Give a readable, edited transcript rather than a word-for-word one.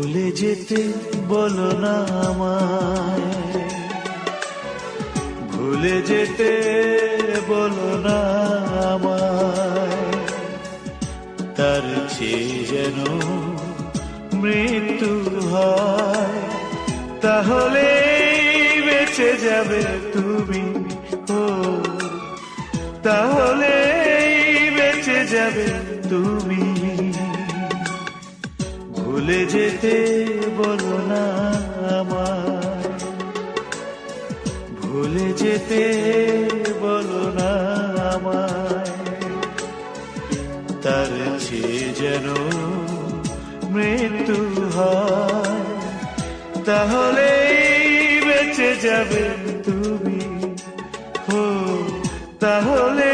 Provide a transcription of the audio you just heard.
ভুলে যেতে বলো না আমায়, ভুলে যেতে বলো না আমায়, তার চেয়ে যেন মৃত্যু হয়, তাহলে বেঁচে যাবে তুমি, ও তাহলে বেঁচে যাবে তুমি। ভুলে যেতে বলো না আমায়, ভুলে যেতে বলো না আমায়, তার চেয়ে যেন মৃত্যু হয়, তাহলে বেঁচে যাবে তুমি, ও তাহলে